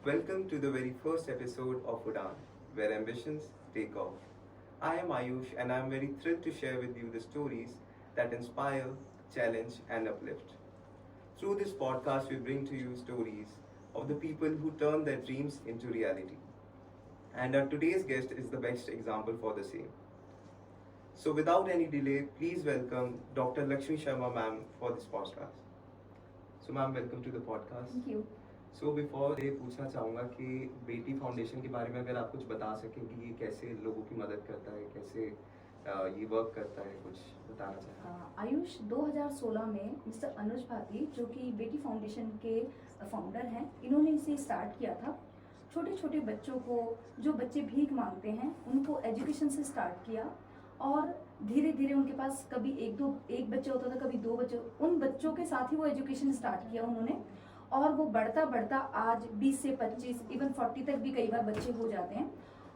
Welcome to the very first episode of Udan, where ambitions take off. I am Ayush and I am very thrilled to share with you the stories that inspire, challenge, and uplift. Through this podcast, we bring to you stories of the people who turn their dreams into reality. And our today's guest is the best example for the same. So, without any delay, please welcome Dr. Lakshmi Sharma ma'am for this podcast. So, ma'am, welcome to the podcast. Thank you. So before ये पूछना चाहूँगा कि बेटी foundation के बारे में अगर आप कुछ बता सकें कि ये कैसे लोगों की मदद करता है, कैसे ये वर्क करता है, कुछ बताना चाहें। आयुष 2016 में मिस्टर अनुज भाती जो कि बेटी फाउंडेशन के फाउंडर हैं, इन्होंने इसे स्टार्ट किया था। छोटे छोटे बच्चों को, जो बच्चे भीख मांगते हैं, उनको एजुकेशन से स्टार्ट किया और धीरे धीरे उनके पास कभी एक बच्चा होता था, कभी दो बच्चे, उन बच्चों के साथ ही वो एजुकेशन स्टार्ट किया उन्होंने। और वो बढ़ता बढ़ता आज 20 से 25 इवन 40 तक भी कई बार बच्चे हो जाते हैं।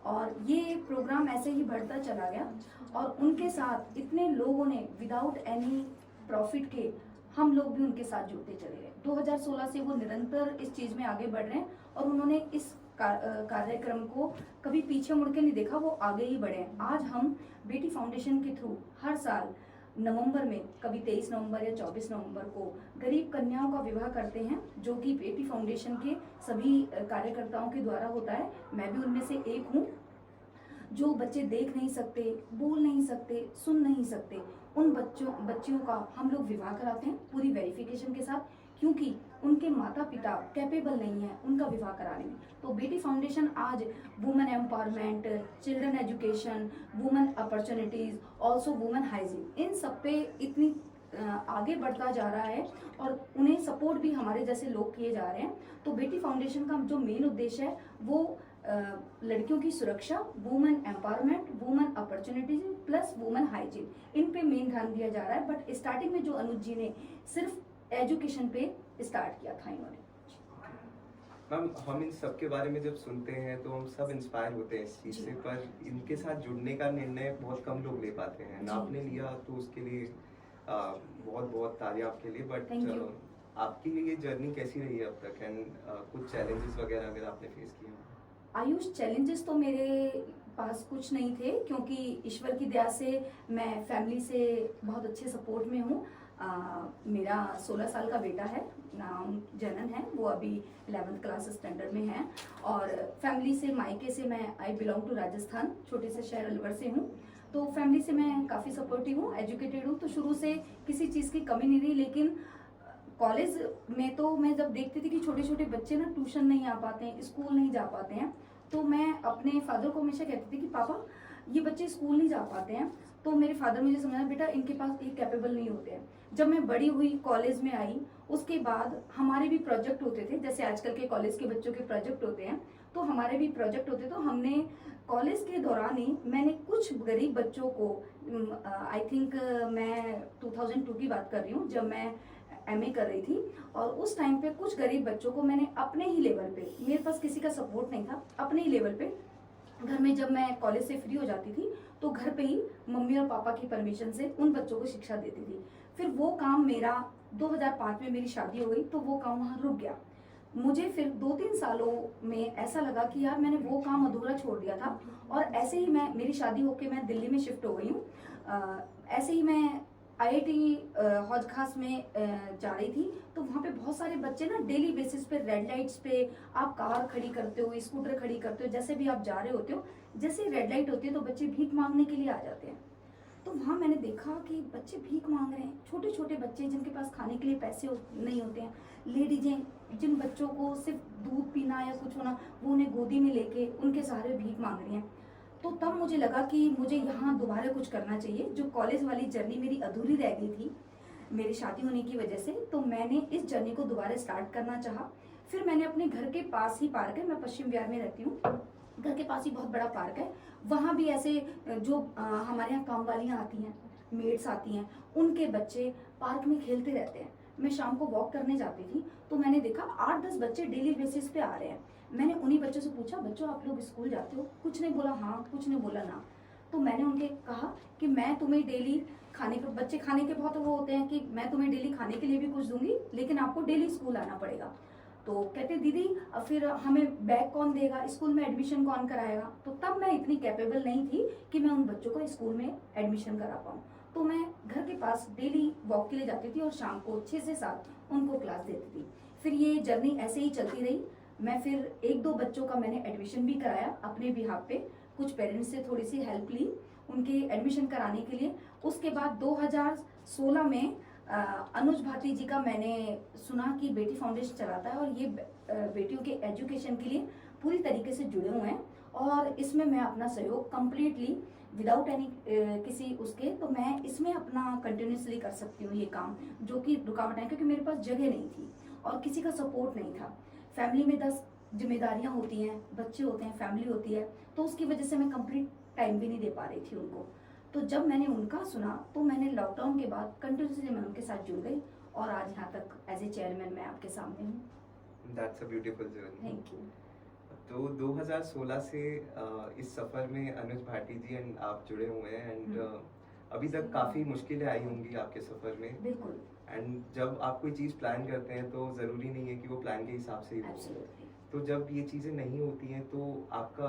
और ये प्रोग्राम ऐसे ही बढ़ता चला गया और उनके साथ इतने लोगों ने विदाउट एनी प्रॉफिट के हम लोग भी उनके साथ जुड़ते चले गए। 2016 से वो निरंतर इस चीज में आगे बढ़ रहे हैं और उन्होंने इस कार्यक्रम को कभी पीछे मुड़ के नहीं देखा, वो आगे ही बढ़े हैं। आज हम बेटी फाउंडेशन के थ्रू हर साल नवंबर में, कभी 23 नवंबर या 24 नवंबर को गरीब कन्याओं का विवाह करते हैं, जो कि बेटी फाउंडेशन के सभी कार्यकर्ताओं के द्वारा होता है। मैं भी उनमें से एक हूँ। जो बच्चे देख नहीं सकते, बोल नहीं सकते, सुन नहीं सकते, उन बच्चियों का हम लोग विवाह कराते हैं पूरी वेरिफिकेशन के साथ, क्योंकि उनके माता पिता कैपेबल नहीं है उनका विवाह कराने में। तो बेटी फाउंडेशन आज women empowerment, children education, women opportunities, also women hygiene, इन सब पे इतनी आगे बढ़ता जा रहा है और उन्हें सपोर्ट भी हमारे जैसे लोग किए जा रहे हैं। तो बेटी फाउंडेशन का जो मेन उद्देश्य है वो लड़कियों की सुरक्षा, women empowerment, women opportunities plus women hygiene, इन पे मेन ध्यान दिया जा रहा है। बट स्टार्टिंग में जो अनुज जी ने सिर्फ एजुकेशन पे स्टार्ट किया था इन्होंने। मैम, हम इन सब के बारे में जब सुनते हैं तो हम सब इंस्पायर होते हैं इस चीज़ से, पर इनके साथ जुड़ने का निर्णय बहुत कम लोग ले पाते हैं ना। आपने लिया तो उसके लिए बहुत बहुत तालियां आपके लिए। बट आपके लिए ये जर्नी कैसी रही है अब तक, एंड कुछ चैलेंजेस वगैरह अगर आपने फेस किए हो? आयुष, चैलेंजेस तो मेरे पास कुछ नहीं थे, क्योंकि ईश्वर की दया से मैं फैमिली से बहुत अच्छे सपोर्ट में हूँ। मेरा 16 साल का बेटा है, नाम जनन है, वो अभी 11th क्लास स्टैंडर्ड में है। और फैमिली से, मायके से, मैं आई बिलोंग टू राजस्थान, छोटे से शहर अलवर से हूँ। तो फैमिली से मैं काफ़ी सपोर्टिव हूँ, एजुकेटेड हूँ, तो शुरू से किसी चीज़ की कमी नहीं रही। लेकिन कॉलेज में तो मैं जब देखती थी कि छोटे छोटे बच्चे ना ट्यूशन नहीं आ पाते हैं, स्कूल नहीं जा पाते हैं, तो मैं अपने फादर को हमेशा कहती थी कि पापा ये बच्चे स्कूल नहीं जा पाते हैं। तो मेरे फादर मुझे समझाया, बेटा इनके पास ये कैपेबल नहीं होते हैं। जब मैं बड़ी हुई, कॉलेज में आई, उसके बाद हमारे भी प्रोजेक्ट होते थे, जैसे आजकल के कॉलेज के बच्चों के प्रोजेक्ट होते हैं, तो हमारे भी प्रोजेक्ट होते। तो हमने कॉलेज के दौरान ही मैंने कुछ गरीब बच्चों को, आई थिंक मैं 2002 की बात कर रही हूँ, जब मैं एमए कर रही थी, और उस टाइम पे कुछ गरीब बच्चों को मैंने अपने ही लेवल पे, मेरे पास किसी का सपोर्ट नहीं था, अपने ही लेवल पे घर में, जब मैं कॉलेज से फ्री हो जाती थी तो घर पे ही मम्मी और पापा की परमिशन से उन बच्चों को शिक्षा देती थी। फिर वो काम मेरा 2005 में मेरी शादी हो गई, तो वो काम वहाँ रुक गया। मुझे फिर 2-3 सालों में ऐसा लगा कि यार मैंने वो काम अधूरा छोड़ दिया था। और ऐसे ही मेरी शादी होके मैं दिल्ली में शिफ्ट हो गई हूँ। ऐसे ही मैं आईआईटी हौज खास में जा रही थी, तो वहाँ पे बहुत सारे बच्चे ना डेली बेसिस पे रेड लाइट्स पे, आप कार खड़ी करते हो, स्कूटर खड़ी करते हो, जैसे भी आप जा रहे होते हो, जैसे ही रेड लाइट होती है तो बच्चे भीख मांगने के लिए आ जाते हैं। तो वहाँ मैंने देखा कि बच्चे भीख मांग रहे हैं, छोटे छोटे बच्चे जिनके पास खाने के लिए पैसे नहीं होते हैं, लेडीजें जिन बच्चों को सिर्फ दूध पीना या कुछ होना, वो उन्हें गोदी में लेके उनके सहारे भीख मांग रही हैं। तो तब मुझे लगा कि मुझे यहाँ दोबारा कुछ करना चाहिए। जो कॉलेज वाली जर्नी मेरी अधूरी रह गई थी मेरी शादी होने की वजह से, तो मैंने इस जर्नी को दोबारा स्टार्ट करना चाहा। फिर मैंने अपने घर के पास ही पार्क है, मैं पश्चिम बिहार में रहती हूँ, घर के पास ही बहुत बड़ा पार्क है, वहाँ भी ऐसे जो हमारे यहाँ काम वालियाँ आती हैं, मेड्स आती हैं, उनके बच्चे पार्क में खेलते रहते हैं। मैं शाम को वॉक करने जाती थी, तो मैंने देखा 8-10 बच्चे डेली बेसिस पे आ रहे हैं। मैंने उन्हीं बच्चों से पूछा, बच्चों आप लोग स्कूल जाते हो? कुछ ने बोला हाँ, कुछ ने बोला ना। तो मैंने उनके कहा कि मैं तुम्हें डेली खाने के, बच्चे खाने के बहुत वो होते हैं कि मैं तुम्हें डेली खाने के लिए भी कुछ दूंगी, लेकिन आपको डेली स्कूल आना पड़ेगा। तो कहते दीदी फिर हमें बैग कौन देगा, स्कूल में एडमिशन कौन कराएगा। तो तब मैं इतनी कैपेबल नहीं थी कि मैं उन बच्चों को स्कूल में एडमिशन करा पाऊँ। तो मैं घर के पास डेली वॉक के लिए जाती थी और शाम को 6 से 7 उनको क्लास देती थी। फिर ये जर्नी ऐसे ही चलती रही। मैं फिर 1-2 बच्चों का मैंने एडमिशन भी कराया अपने बिहाफ पे, कुछ पेरेंट्स से थोड़ी सी हेल्प ली उनके एडमिशन कराने के लिए। उसके बाद 2016 में अनुज भाटी जी का मैंने सुना कि बेटी फाउंडेशन चलाता है और ये बेटियों के एजुकेशन के लिए पूरी तरीके से जुड़े हुए हैं और इसमें मैं अपना सहयोग कम्प्लीटली विदाउट एनी किसी उसके, तो मैं इसमें अपना कंटिन्यूसली कर सकती हूँ ये काम, जो कि रुकावट है क्योंकि मेरे पास जगह नहीं थी और किसी का सपोर्ट नहीं था। फैमिली में 10 जिम्मेदारियां होती हैं, बच्चे होते हैं, फैमिली होती है, तो उसकी वजह से मैं कंप्लीट टाइम भी नहीं दे पा रही थी उनको। तो जब मैंने उनका सुना तो मैंने लॉकडाउन के बाद कंटिन्यूसली मैं उनके साथ जुड़ गई और आज यहाँ तक एज ए चेयरमैन मैं आपके सामने हूँ। That's a beautiful journey. Thank you. तो 2016 से इस सफ़र में अनुज भाटी जी एंड आप जुड़े हुए हैं एंड अभी तक काफ़ी मुश्किलें आई होंगी आपके सफ़र में। बिल्कुल। एंड जब आप कोई चीज़ प्लान करते हैं तो ज़रूरी नहीं है कि वो प्लान के हिसाब से ही हो। एब्सोल्युटली। तो जब ये चीज़ें नहीं होती हैं तो आपका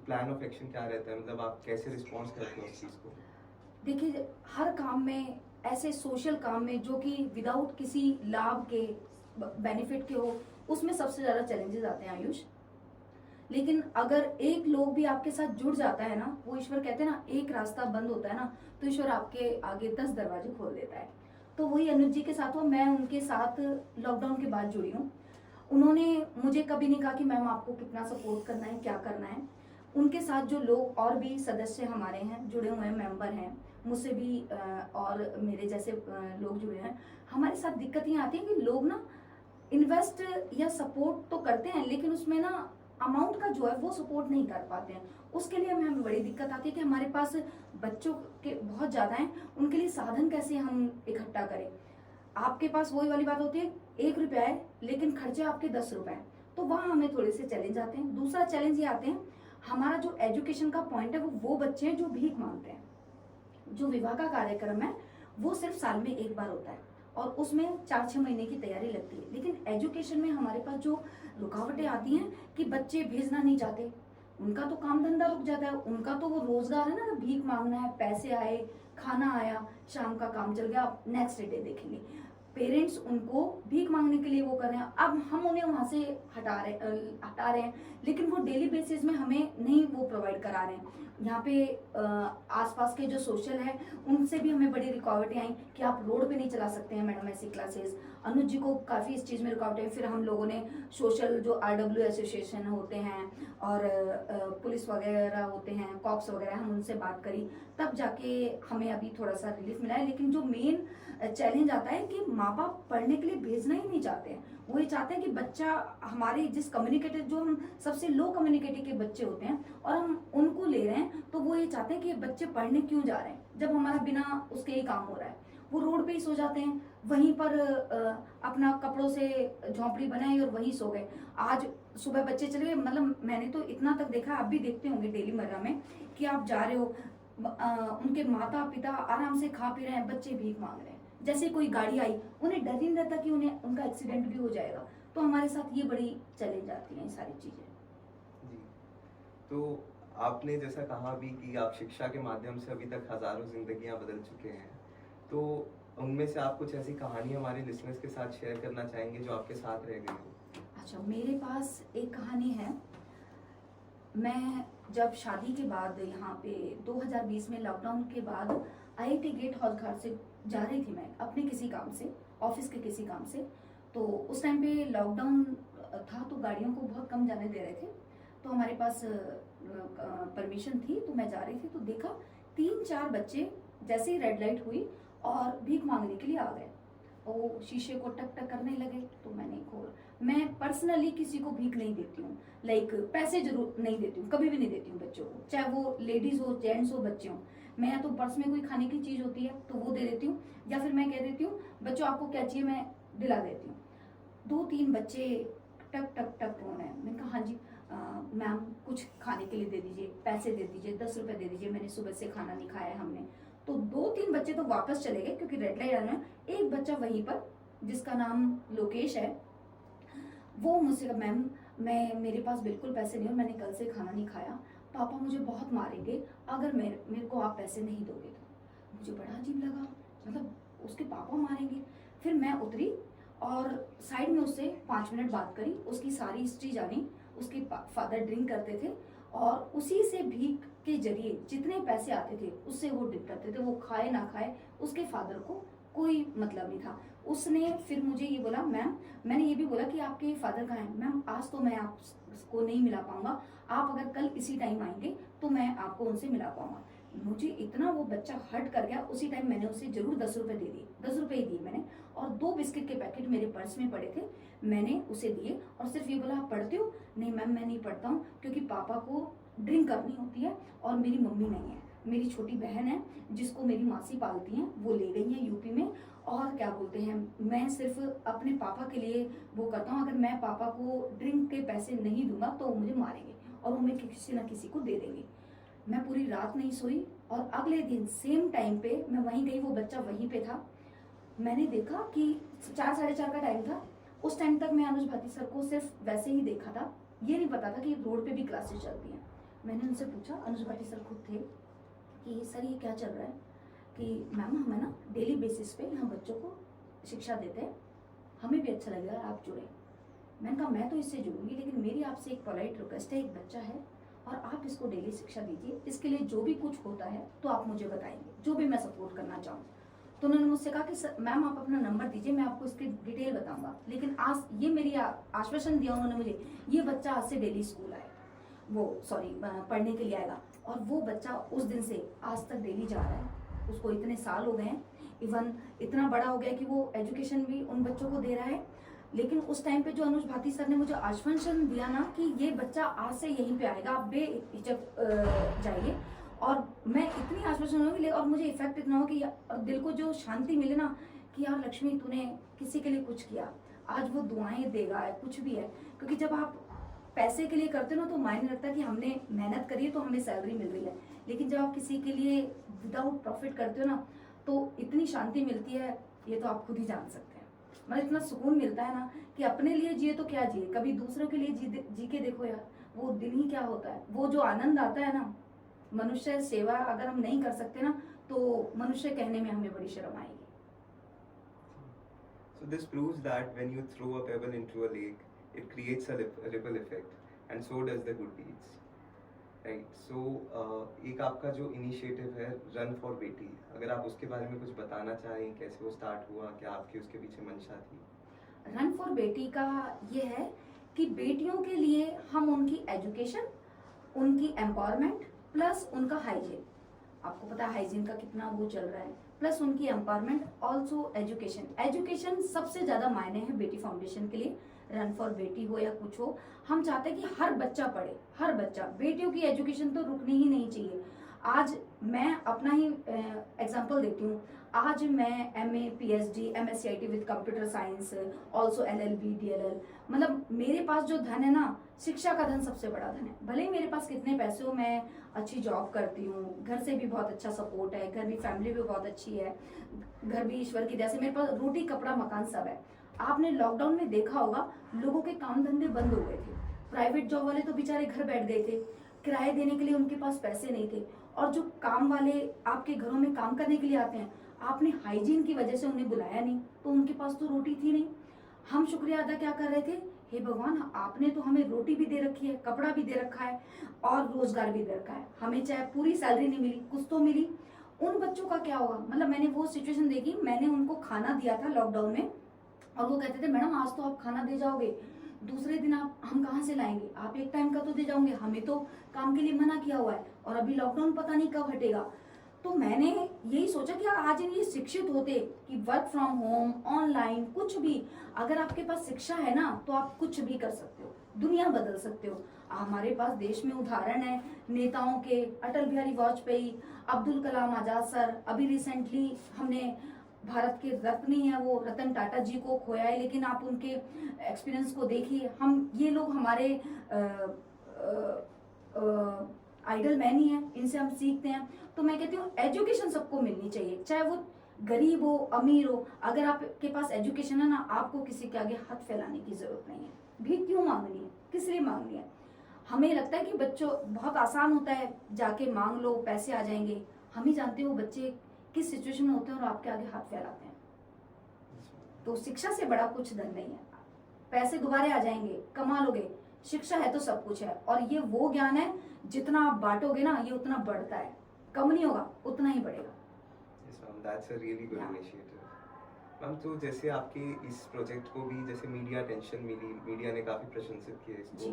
प्लान ऑफ एक्शन क्या रहता है, मतलब आप कैसे रिस्पॉन्स करते हो उस चीज़ को? देखिए, हर काम में, ऐसे सोशल काम में जो कि विदाउट किसी लाभ के, बेनिफिट के हो, उसमें सबसे ज़्यादा चैलेंजेस आते हैं आयुष। लेकिन अगर एक लोग भी आपके साथ जुड़ जाता है ना, वो ईश्वर कहते हैं ना, एक रास्ता बंद होता है ना तो ईश्वर आपके आगे 10 दरवाजे खोल देता है। तो वही अनुज जी के साथ हुआ। मैं उनके साथ लॉकडाउन के बाद जुड़ी हूँ। उन्होंने मुझे कभी नहीं कहा कि मैम आपको कितना सपोर्ट करना है, क्या करना है। उनके साथ जो लोग और भी सदस्य हमारे हैं, जुड़े हुए हैं, मेंबर हैं, मुझसे भी और मेरे जैसे लोग जुड़े हैं, हमारे साथ दिक्कत ये आती है कि लोग ना इन्वेस्ट या सपोर्ट तो करते हैं लेकिन उसमें ना अमाउंट का जो है वो सपोर्ट नहीं कर पाते हैं। उसके लिए हमें बड़ी दिक्कत आती है कि हमारे पास बच्चों के बहुत ज़्यादा हैं, उनके लिए साधन कैसे हम इकट्ठा करें। आपके पास वही वाली बात होती है, 1 रुपया है लेकिन खर्चे आपके 10 रुपए हैं, तो वहाँ हमें थोड़े से चैलेंज आते हैं। दूसरा चैलेंज ये आते हैं, हमारा जो एजुकेशन का पॉइंट है वो बच्चे हैं जो भीख मांगते हैं। जो विवाह का कार्यक्रम है वो सिर्फ साल में 1 बार होता है और उसमें 4-6 महीने की तैयारी लगती है। लेकिन एजुकेशन में हमारे पास जो रुकावटें आती हैं कि बच्चे भेजना नहीं चाहते, उनका तो काम धंधा रुक जाता है, उनका तो वो रोजगार है ना, भीख मांगना है, पैसे आए, खाना आया, शाम का काम चल गया, नेक्स्ट डे देखेंगे। पेरेंट्स उनको भीख मांगने के लिए वो कर रहे हैं, अब हम उन्हें वहां से हटा रहे हैं लेकिन वो डेली बेसिस में हमें नहीं वो प्रोवाइड करा रहे हैं। यहाँ पे आसपास के जो सोशल है उनसे भी हमें बड़ी रुकावटें आई कि आप रोड पे नहीं चला सकते हैं मैडम ऐसी क्लासेस। अनुज जी को काफ़ी इस चीज़ में रुकावटें। फिर हम लोगों ने सोशल जो RW एसोसिएशन होते हैं और पुलिस वगैरह होते हैं, कॉप्स वगैरह, हम उनसे बात करी, तब जाके हमें अभी थोड़ा सा रिलीफ मिला है। लेकिन जो मेन चैलेंज आता है कि माँ बाप पढ़ने के लिए भेजना ही नहीं चाहते हैं। वो ये चाहते हैं कि बच्चा हमारे जिस कम्युनिकेटिव, जो हम सबसे लो कम्युनिकेटिव के बच्चे होते हैं और हम उनको ले रहे हैं, तो वो ये चाहते हैं कि बच्चे पढ़ने क्यों जा रहे हैं जब हमारा बिना उसके ही काम हो रहा है। वो रोड पे ही सो जाते हैं, वहीं पर अपना कपड़ों से झोंपड़ी बनाई और वहीं सो गए। आज सुबह बच्चे चले गए, मतलब मैंने तो इतना तक देखा, आप भी देखते होंगे डेली मर्रा में, कि आप जा रहे हो, उनके माता पिता आराम से खा पी रहे हैं, बच्चे भीख मांग रहे हैं। जैसे कोई गाड़ी आई, उन्हें डर ही नहीं रहता कि उन्हें उनका एक्सीडेंट भी हो जाएगा। तो हमारे साथ ये बड़ी चैलेंज आती हैं, ये सारी चीजें। जी, तो आपने जैसा कहा भी कि आप शिक्षा के माध्यम से अभी तक हजारों जिंदगियां बदल चुके हैं, तो उनमें से आप कुछ ऐसी कहानी हमारे लिसनर्स के साथ शेयर करना चाहेंगे जो आपके साथ रह गई हो? अच्छा, मेरे पास एक कहानी है। मैं जब शादी के बाद यहाँ पे 2020 में लॉकडाउन के बाद IIT गेट हॉलघाट से जा रही थी, मैं अपने किसी काम से, ऑफिस के किसी काम से। तो उस टाइम पे लॉकडाउन था तो गाड़ियों को बहुत कम जाने दे रहे थे, तो हमारे पास परमिशन थी, तो मैं जा रही थी। तो देखा 3-4 बच्चे जैसे ही रेड लाइट हुई और भीख मांगने के लिए आ गए, वो शीशे को टक टक करने लगे। तो मैंने खोल, मैं पर्सनली किसी को भीख नहीं देती हूँ, लाइक पैसे जरूर नहीं देती हूँ, कभी भी नहीं देती हूँ बच्चों को, चाहे वो लेडीज हो, जेंट्स हो, बच्चे हो। मैं या तो पर्स में कोई खाने की चीज होती है तो वो दे देती हूँ, या फिर मैं कह देती हूँ बच्चों आपको क्या चाहिए, मैं दिला देती हूँ। 2-3 बच्चे टक टक टक रो रहे हैं। मैंने कहा हाँ जी मैम, कुछ खाने के लिए दे दीजिए, पैसे दे दीजिए, 10 रुपए दे दीजिए, मैंने सुबह से खाना नहीं खाया है हमने। तो 2-3 बच्चे तो वापस चले गए क्योंकि रेड लाइट आना है। एक बच्चा वहीं पर, जिसका नाम लोकेश है, वो मुझसे कहा, मैम मेरे पास बिल्कुल पैसे नहीं और मैंने कल से खाना नहीं खाया, पापा मुझे बहुत मारेंगे अगर मेरे को आप पैसे नहीं दोगे तो। मुझे बड़ा अजीब लगा, मतलब उसके पापा मारेंगे। फिर मैं उतरी और साइड में उससे 5 मिनट बात करी, उसकी सारी हिस्ट्री जानी। उसके फादर ड्रिंक करते थे और उसी से भीख के जरिए जितने पैसे आते थे उससे वो ड्रिंक करते थे। वो खाए ना खाए उसके फादर को कोई मतलब नहीं था। उसने फिर मुझे ये बोला, मैम मैंने ये भी बोला कि आपके फादर कहाँ हैं? मैम आज तो मैं आपको नहीं मिला पाऊंगा, आप अगर कल इसी टाइम आएंगे तो मैं आपको उनसे मिला पाऊंगा। मुझे इतना वो बच्चा हर्ट कर गया। उसी टाइम मैंने उसे जरूर 10 रुपए दे दिए, 10 रुपए ही दिए मैंने, और 2 बिस्किट के पैकेट मेरे पर्स में पड़े थे, मैंने उसे दिए और सिर्फ ये बोला, आप पढ़ते हो? नहीं मैम मैं नहीं पढ़ता हूँ, क्योंकि पापा को ड्रिंक करनी होती है और मेरी मम्मी नहीं है, मेरी छोटी बहन है जिसको मेरी मासी पालती हैं, वो ले गई है यूपी में, और क्या बोलते हैं, मैं सिर्फ अपने पापा के लिए वो करता हूँ, अगर मैं पापा को ड्रिंक के पैसे नहीं दूंगा तो वो मुझे मारेंगे और वो मैं किसी ना किसी को दे देंगे। मैं पूरी रात नहीं सोई और अगले दिन सेम टाइम पे मैं वहीं गई, वो बच्चा वहीं पे था। मैंने देखा कि 4 साढ़े 4 का टाइम था। उस टाइम तक मैं अनुज भाटी सर को सिर्फ वैसे ही देखा था, ये नहीं पता था कि रोड पे भी क्लासेस चलती हैं। मैंने उनसे पूछा, अनुज भाटी सर खुद थे, कि सर ये क्या चल रहा है? कि मैम हमें ना डेली बेसिस पे यहाँ बच्चों को शिक्षा देते हैं, हमें भी अच्छा लगेगा आप जुड़े। मैंने कहा मैं तो इससे जुड़ूंगी, लेकिन मेरी आपसे एक पोलाइट रिक्वेस्ट है, एक बच्चा है और आप इसको डेली शिक्षा दीजिए, इसके लिए जो भी कुछ होता है तो आप मुझे बताएंगे, जो भी मैं सपोर्ट करना चाहूँ। तो उन्होंने मुझसे कहा कि मैम आप अपना नंबर दीजिए, मैं आपको इसकी डिटेल बताऊंगा। लेकिन आज ये मेरी आश्वासन दिया उन्होंने मुझे, ये बच्चा आज से डेली स्कूल आए, वो सॉरी पढ़ने के लिए आएगा। और वो बच्चा उस दिन से आज तक डेली जा रहा है, उसको इतने साल हो गए हैं, इवन इतना बड़ा हो गया कि वो एजुकेशन भी उन बच्चों को दे रहा है। लेकिन उस टाइम पे जो अनुज भाटी सर ने मुझे आश्वासन दिया ना कि ये बच्चा आज से यहीं पे आएगा, आप बेहिचक जाइए, और मैं इतनी आश्वासन होगी और मुझे इफेक्ट इतना हो कि दिल को जो शांति मिले ना कि यार लक्ष्मी तूने किसी के लिए कुछ किया, आज वो दुआएं देगा, कुछ भी है। क्योंकि जब आप पैसे के लिए करते हो ना तो मायने रखता है कि हमने मेहनत करी है तो हमें सैलरी मिल रही है, लेकिन जब आप किसी के लिए विदाउट प्रॉफिट करते हो ना तो इतनी शांति मिलती है, ये तो आप खुद ही जान सकते हैं। मतलब इतना सुकून मिलता है ना कि अपने लिए जिए तो क्या जिए, कभी दूसरों के लिए जी के देखो यार, वो दिन ही क्या होता है, वो जो आनंद आता है ना। मनुष्य सेवा अगर हम नहीं कर सकते ना तो मनुष्य कहने में हमें बड़ी शर्म आएगी। So this proves that when you throw a pebble into a lake, it creates a ripple effect, and so does the good deeds. Right. So एक आपका जो इनिशिएटिव है रन फॉर बेटी, अगर आप उसके बारे में कुछ बताना चाहें, कैसे वो स्टार्ट हुआ, क्या आपकी उसके पीछे मंशा थी? रन फॉर बेटी का ये है कि बेटियों के लिए हम उनकी एजुकेशन, उनकी एम्पावरमेंट प्लस उनका हाइजीन, आपको पता है हाइजीन का कितना वो चल रहा है, प्लस उनकी एम्पावरमेंट, ऑल्सो एजुकेशन। एजुकेशन सबसे ज्यादा मायने है बेटी फाउंडेशन के लिए। रन फॉर बेटी हो या कुछ हो, हम चाहते हैं कि हर बच्चा पढ़े, हर बच्चा, बेटियों की एजुकेशन तो रुकनी ही नहीं चाहिए। आज मैं अपना ही एग्जांपल देती हूँ, आज मैं MA PhD MSc IT with computer science, also LLB DLL, मतलब मेरे पास जो धन है ना, शिक्षा का धन सबसे बड़ा धन है। भले ही मेरे पास कितने पैसे हो, मैं अच्छी जॉब करती हूँ, घर से भी बहुत अच्छा सपोर्ट है, घर भी फैमिली भी बहुत अच्छी है, घर भी ईश्वर की दया से मेरे पास रोटी कपड़ा मकान सब है। आपने लॉकडाउन में देखा होगा लोगों के काम धंधे बंद हो गए थे, प्राइवेट जॉब वाले तो बेचारे घर बैठ गए थे, किराए देने के लिए उनके पास पैसे नहीं थे, और जो काम वाले आपके घरों में काम करने के लिए आते हैं, आपने हाइजीन की वजह से उन्हें बुलाया नहीं तो उनके पास तो रोटी थी नहीं। हम शुक्रिया अदा क्या कर रहे थे, हे भगवान आपने तो हमें रोटी भी दे रखी है, कपड़ा भी दे रखा है और रोजगार भी दे रखा है, हमें चाहे पूरी सैलरी नहीं मिली कुछ तो मिली। उन बच्चों का क्या होगा, मतलब मैंने वो सिचुएशन देखी, मैंने उनको खाना दिया था लॉकडाउन में और वो कहते थे मैडम आज तो आप खाना दे जाओगे, दूसरे दिन आप हम कहाँ से लाएंगे, आप एक टाइम का तो दे जाओगे, हमें तो काम के लिए मना किया हुआ है और अभी लॉकडाउन पता नहीं कब हटेगा। तो मैंने यही सोचा कि आज ये शिक्षित होते कि वर्क फ्रॉम होम, ऑनलाइन, कुछ भी, अगर आपके पास शिक्षा है ना तो आप कुछ भी कर सकते हो, दुनिया बदल सकते हो। हमारे पास देश में उदाहरण है नेताओं के, अटल बिहारी वाजपेयी, अब्दुल कलाम आजाद सर, अभी रिसेंटली हमने भारत के रत्न ही है वो रतन टाटा जी को खोया है, लेकिन आप उनके एक्सपीरियंस को देखिए, हम ये लोग हमारे आइडल मैन ही है, इनसे हम सीखते हैं। तो मैं कहती हूँ एजुकेशन सबको मिलनी चाहिए, चाहे वो गरीब हो अमीर हो, अगर आपके पास एजुकेशन है ना, आपको किसी के आगे हाथ फैलाने की जरूरत नहीं है। भीख क्यों मांगनी है, किस लिए मांगनी है? हमें लगता है कि बच्चों बहुत आसान होता है, जाके मांग लो पैसे आ जाएंगे। हम ही जानते हैं वो बच्चे किस सिचुएशन में होते हैं और आपके आगे हाथ फैलाते हैं। तो शिक्षा से बड़ा कुछ धन नहीं है। पैसे दोबारा आ जाएंगे, कमा लोगे, शिक्षा है तो सब कुछ है। और ये वो ज्ञान है जितना आप बांटोगे ना ये उतना बढ़ता है, कम नहीं होगा, उतना ही बढ़ेगा। Yes ma'am, that's a really good Yeah. Initiative. Ma'am, तो जैसे आपके इस प्रोजेक्ट को भी जैसे मीडिया अटेंशन मिली, मीडिया ने काफ़ी प्रशंसित किया इसको, जी।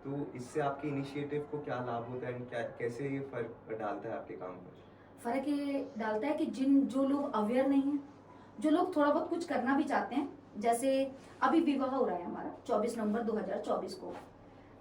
तो इससे आपके इनिशिएटिव को क्या लाभ होता है, क्या कैसे ये फर्क डालता है आपके काम पर? फर्क ये डालता है कि जो लोग अवेयर नहीं है, जो लोग थोड़ा बहुत कुछ करना भी चाहते हैं, जैसे अभी विवाह हो रहा है हमारा 24 नवंबर 2024 को,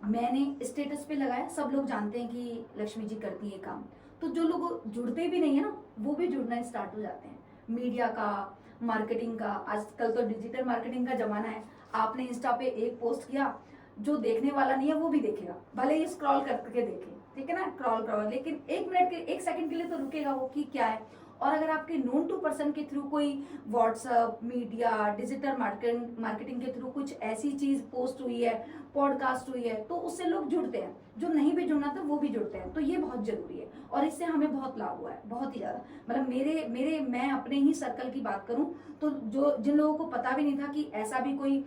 मैंने स्टेटस पे लगाया, सब लोग जानते हैं कि लक्ष्मी जी करती है काम। तो जो लोग जुड़ते भी नहीं है ना वो भी जुड़ना स्टार्ट हो जाते हैं। मीडिया का, मार्केटिंग का, आजकल तो डिजिटल मार्केटिंग का जमाना है। आपने इंस्टा पे एक पोस्ट किया, जो देखने वाला नहीं है वो भी देखेगा, भले ही स्क्रॉल करके देखे, ठीक है ना, क्रॉल, लेकिन 1 मिनट के 1 सेकंड के लिए तो रुकेगा वो कि क्या है। और अगर आपके नोन टू पर्सन के थ्रू कोई व्हाट्सएप, मीडिया, डिजिटल मार्केटिंग के थ्रू कुछ ऐसी चीज पोस्ट हुई है, पॉडकास्ट हुई है, तो उससे लोग जुड़ते हैं। जो नहीं भी जुड़ना था वो भी जुड़ते हैं। तो ये बहुत जरूरी है और इससे हमें बहुत लाभ हुआ है, बहुत ही ज्यादा। मतलब मेरे मैं अपने ही सर्कल की बात करूं तो जो जिन लोगों को पता भी नहीं था कि ऐसा भी कोई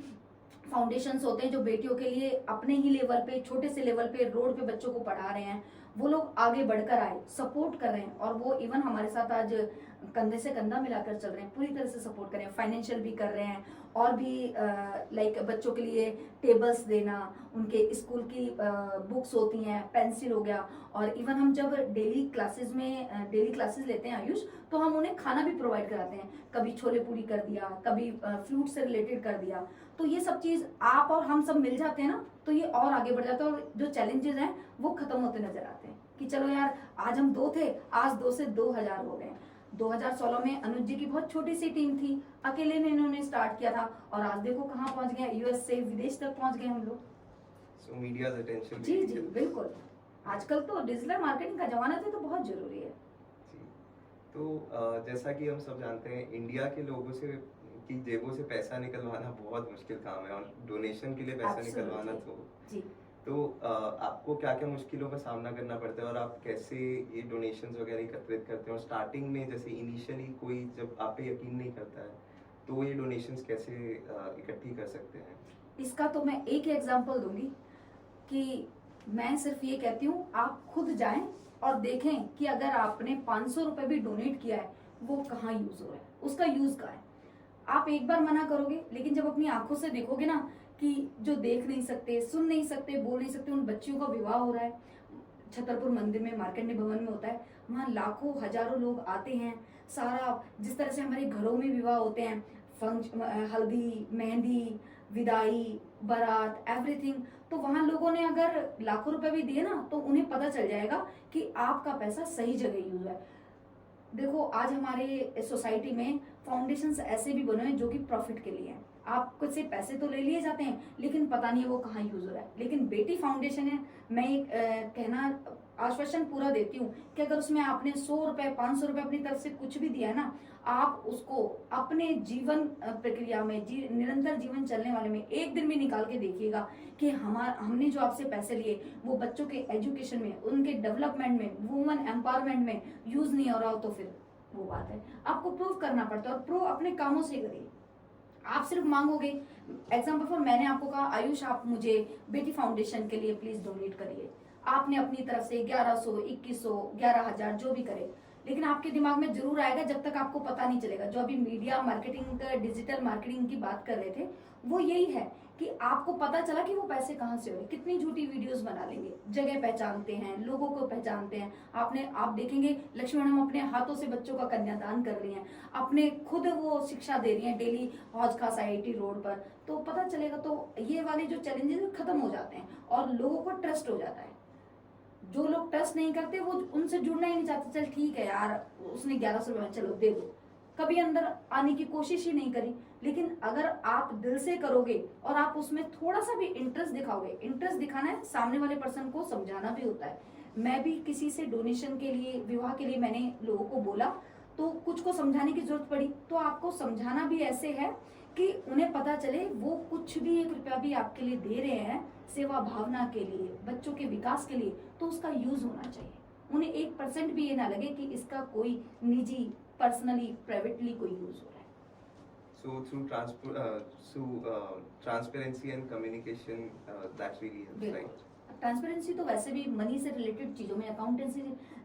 फाउंडेशंस होते हैं जो बेटियों के लिए अपने ही लेवल पे, छोटे से लेवल पे, रोड पे बच्चों को पढ़ा रहे हैं, वो लोग आगे बढ़कर आए, सपोर्ट कर रहे हैं। और वो इवन हमारे साथ आज कंधे से कंधा मिलाकर चल रहे हैं, पूरी तरह से सपोर्ट कर रहे हैं, फाइनेंशियल भी कर रहे हैं। और भी लाइक बच्चों के लिए टेबल्स देना, उनके स्कूल की बुक्स होती हैं, पेंसिल हो गया। और इवन हम जब डेली क्लासेस लेते हैं आयुष, तो हम उन्हें खाना भी प्रोवाइड कराते हैं। कभी छोले पूरी कर दिया, कभी फ्रूट से रिलेटेड कर दिया। तो ये सब चीज आप और हम सब मिल जाते हैं ना, तो ये और आगे बढ़ जाता है और जो चैलेंजेस हैं वो खत्म होते नजर आते हैं कि चलो यार, आज हम 2 थे, आज 2 से 2000 हो गए। 2016 में अनुज जी की बहुत छोटी सी टीम थी, अकेले ने इन्होंने स्टार्ट किया था और आज देखो कहाँ पहुंच गए, यूएस से विदेश तक पहुंच गए हम लोग। सो मीडियाज अटेंशन। जी जी बिल्कुल, आजकल तो डिजिटल मार्केटिंग का जमाना है तो बहुत जरूरी है। जी। तो जैसा कि हम सब जानते हैं, इंडिया के लोगों से की जेबों से पैसा निकलवाना बहुत मुश्किल काम है, और डोनेशन के लिए पैसा निकलवाना जी। तो आपको क्या क्या मुश्किलों का सामना करना पड़ता है और आप कैसे ये डोनेशंस वगैरह एकत्रित करते हैं? और स्टार्टिंग में जैसे इनिशियली कोई जब आप पे यकीन नहीं करता है तो ये डोनेशंस कैसे इकट्ठी कर सकते हैं? इसका तो मैं एक ही एग्जांपल दूंगी कि मैं सिर्फ ये कहती हूँ, आप खुद जाएं और देखें कि अगर आपने 500 रुपए भी डोनेट किया है वो कहाँ यूज हो रहा है, उसका यूज कहाँ है। आप एक बार मना करोगे, लेकिन जब अपनी आंखों से देखोगे ना कि जो देख नहीं सकते, सुन नहीं सकते, बोल नहीं सकते, उन बच्चियों का विवाह हो रहा है, छतरपुर मंदिर में, मार्कंडे भवन में होता है, वहाँ लाखों हजारों लोग आते हैं। सारा जिस तरह से हमारे घरों में विवाह होते हैं, हल्दी, मेहंदी, विदाई, बारात, एवरीथिंग, तो वहां लोगों ने अगर लाखों रुपए भी दिए ना तो उन्हें पता चल जाएगा कि आपका पैसा सही जगह यूज हुआ है। देखो आज हमारे सोसाइटी में फाउंडेशंस ऐसे भी बने हैं जो कि प्रॉफिट के लिए हैं। आपको से पैसे तो ले लिए जाते हैं लेकिन पता नहीं है वो कहाँ यूज हो रहा है। लेकिन बेटी फाउंडेशन है, मैं एक कहना आश्वासन पूरा देती हूँ कि अगर उसमें आपने 100 रुपए, 500 रुपए अपनी तरफ से कुछ भी दिया है ना, आप उसको अपने जीवन प्रक्रिया में, निरंतर जीवन चलने वाले में एक दिन भी निकाल के देखिएगा कि हमने जो आपसे पैसे लिए वो बच्चों के एजुकेशन में, उनके डेवलपमेंट में, वुमन एम्पावरमेंट में यूज नहीं हो रहा हो तो फिर वो बात है, आपको प्रूव करना पड़ता है। और प्रूव अपने कामों से करिए, आप सिर्फ मांगोगे। एग्जाम्पल फॉर, मैंने आपको कहा आयुष आप मुझे बेटी फाउंडेशन के लिए प्लीज डोनेट करिए, आपने अपनी तरफ से 1100, 2100, 11,000 जो भी करे, लेकिन आपके दिमाग में जरूर आएगा जब तक आपको पता नहीं चलेगा। जो अभी मीडिया मार्केटिंग, डिजिटल मार्केटिंग की बात कर रहे थे, वो यही है कि आपको पता चला कि वो पैसे कहाँ से हो रहे, कितनी झूठी वीडियोस बना लेंगे, जगह पहचानते हैं, लोगों को पहचानते हैं। आप देखेंगे लक्ष्मी मैडम अपने हाथों से बच्चों का कन्यादान कर रही हैं, अपने खुद वो शिक्षा दे रही हैं डेली हौज खास IIT रोड पर, तो पता चलेगा। तो ये वाले जो चैलेंजेस खत्म हो जाते हैं और लोगों को ट्रस्ट हो जाता है। जो लोग ट्रस्ट नहीं करते वो उनसे जुड़ना ही नहीं चाहते, चल ठीक है यार उसने 1100 रुपए चलो दे दो, कभी अंदर आने की कोशिश ही नहीं करी। लेकिन अगर आप दिल से करोगे और आप उसमें थोड़ा सा भी इंटरेस्ट दिखाओगे, इंटरेस्ट दिखाना है सामने वाले पर्सन को समझाना भी होता है। मैं भी किसी से डोनेशन के लिए, विवाह के लिए मैंने लोगों को बोला तो कुछ को समझाने की जरूरत पड़ी, तो आपको समझाना भी ऐसे है कि उन्हें पता चले वो कुछ भी 1 रुपया भी आपके लिए दे रहे हैं सेवा भावना के लिए, बच्चों के विकास के लिए, तो उसका यूज होना चाहिए। उन्हें 1% भी ये ना लगे कि इसका कोई निजी, पर्सनली, प्राइवेटली कोई यूज हो रहा है। So through transparency and communication, that really helps, right? Transparency तो वैसे भी मनी से रिलेटेड चीजों में, अकाउंटेंसी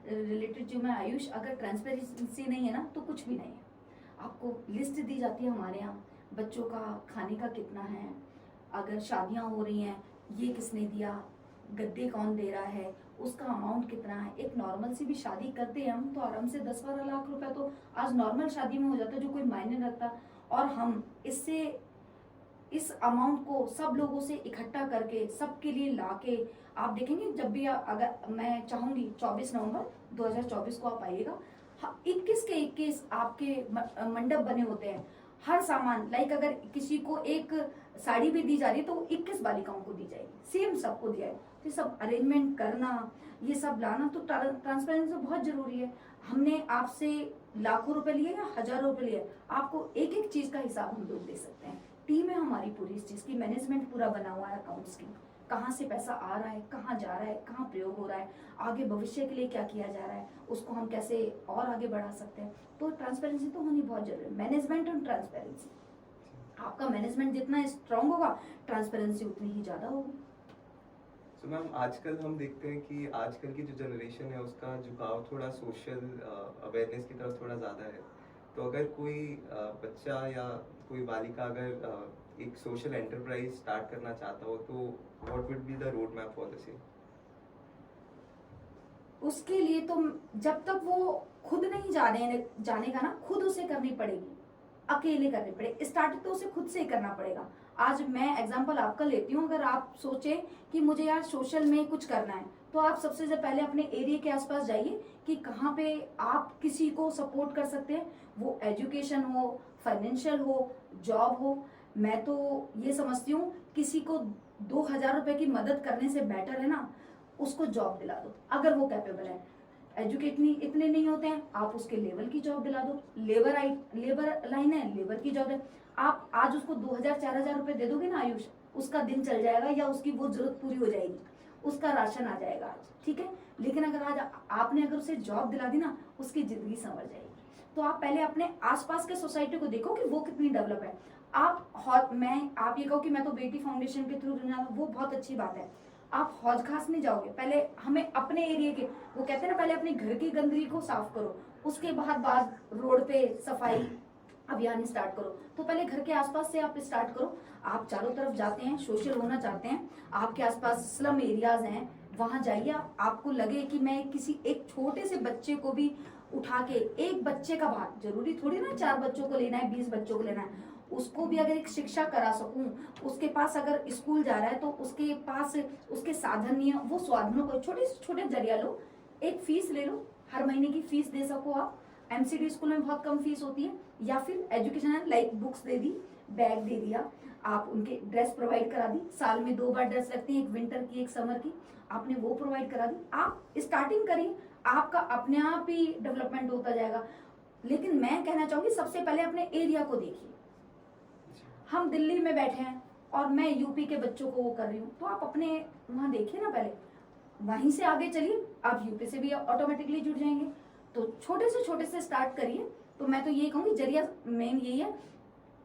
रिलेटेड चीजों में आयुष, अगर ट्रांसपेरेंसी नहीं है ना तो कुछ भी नहीं है। आपको लिस्ट दी जाती है हमारे यहाँ, बच्चों का खाने का कितना है, अगर शादियां हो रही हैं ये किसने दिया, गद्दे कौन दे रहा है, उसका अमाउंट कितना है। एक नॉर्मल सी भी शादी करते हैं हम तो आराम से 10-12 लाख रुपए तो आज नॉर्मल शादी में हो जाता है, जो कोई मायने नहीं रखता। और हम इससे इस अमाउंट को सब लोगों से इकट्ठा करके सबके लिए लाके, आप देखेंगे जब भी अगर मैं चाहूंगी 24 नवंबर 2024 को आप आइएगा, 21 के 21 आपके मंडप बने होते हैं। हर सामान, लाइक अगर किसी को एक साड़ी भी दी जा रही है तो 21 बालिकाओं को दी जाएगी, सेम सबको दिया है। तो ये सब अरेंजमेंट करना, ये सब लाना, तो ट्रांसपेरेंसी बहुत जरूरी है। हमने आपसे लाखों रुपए लिए या हजारों रुपए लिए, आपको एक एक चीज का हिसाब हम लोग दे सकते हैं। टीम है हमारी पूरी, इस चीज की मैनेजमेंट पूरा बना हुआ है, अकाउंट्स की, कहाँ से पैसा आ रहा है, कहाँ जा रहा है, कहाँ प्रयोग हो रहा है, आगे भविष्य के लिए क्या किया जा रहा है, उसको हम कैसे और आगे बढ़ा सकते हैं। तो ट्रांसपेरेंसी तो होनी बहुत जरूरी है, मैनेजमेंट और ट्रांसपेरेंसी। आपका मैनेजमेंट जितना स्ट्रांग होगा, ट्रांसपेरेंसी उतनी ही ज्यादा होगी। तो मैम आजकल हम देखते हैं कि आजकल की जो जनरेशन है उसका झुकाव थोड़ा सोशल अवेयरनेस की तरफ थोड़ा ज़्यादा है। तो अगर कोई बच्चा या कोई बालिका अगर एक सोशल एंटरप्राइज स्टार्ट करना चाहता हो तो what would be the road map for the same? उसके लिए तो जब तक वो खुद नहीं जानेगा ना, खुद उसे करनी पड़ेगी, अकेले करनी पड़ेगी। स्टार्ट तो उसे खुद से ही करना पड़ेगा। आज मैं एग्जांपल आपका लेती हूँ, अगर आप सोचे कि मुझे यार सोशल में कुछ करना है, तो आप सबसे पहले अपने एरिया के आसपास जाइए कि कहाँ पे आप किसी को सपोर्ट कर सकते हैं, वो एजुकेशन हो, फाइनेंशियल हो, जॉब हो। मैं तो ये समझती हूँ किसी को 2000 रुपए की मदद करने से बेटर है ना उसको जॉब दिला दो, अगर वो कैपेबल है। एजुकेट नहीं, इतने नहीं होते हैं, आप उसके लेवल की जॉब दिला दो। लेबर लाइन है, लेबर की जॉब है। आप आज उसको 2000-4000 रुपए दे दोगे ना आयुष, उसका दिन चल जाएगा या उसकी वो जरूरत पूरी हो जाएगी, उसका राशन आ जाएगा आज, ठीक है। लेकिन अगर आज आपने अगर उसे जॉब दिला दी ना, उसकी जिंदगी संवर जाएगी। तो आप पहले अपने आसपास के सोसाइटी को देखो कि वो कितनी डेवलप है। आप ये कहो कि मैं तो बेटी फाउंडेशन के थ्रू, वो बहुत अच्छी बात है। आप हौज खास नहीं जाओगे, पहले हमें अपने एरिया के, वो कहते हैं ना, पहले अपने घर की गंदगी को साफ करो, उसके बाद रोड पे सफाई अभियान स्टार्ट करो। तो पहले घर के आसपास से आप स्टार्ट करो। आप चारों तरफ जाते हैं, सोशल होना चाहते हैं, आपके आसपास स्लम एरियाज हैं, वहां जाइए। आपको लगे कि मैं किसी एक छोटे से बच्चे को भी उठा के, एक बच्चे का भार, जरूरी थोड़ी ना 4 बच्चों को लेना है, 20 बच्चों को लेना है, उसको भी अगर एक शिक्षा करा सकूं, उसके पास अगर स्कूल जा रहा है तो उसके पास उसके साधन नहीं है, वो साधनों को छोटे से छोटे जरिया लो, एक फीस ले लो, हर महीने की फीस दे सको आप। एमसीडी स्कूल में बहुत कम फीस होती है, या फिर एजुकेशन लाइक बुक्स दे दी, बैग दे दिया, आप उनके ड्रेस प्रोवाइड करा दी, साल में 2 बार ड्रेस लगती है, एक विंटर की एक समर की, आपने वो प्रोवाइड करा दी। आप स्टार्टिंग करिए, आपका अपने आप ही डेवलपमेंट होता जाएगा। लेकिन मैं कहना चाहूंगी सबसे पहले अपने एरिया को देखिए। हम दिल्ली में बैठे हैं और मैं यूपी के बच्चों को वो कर रही हूँ, तो आप अपने वहां देखिए ना, पहले वहीं से आगे चलिए, आप यूपी से भी ऑटोमेटिकली जुड़ जाएंगे। तो छोटे से स्टार्ट करिए। तो मैं तो ये कहूंगी जरिया मेन यही है।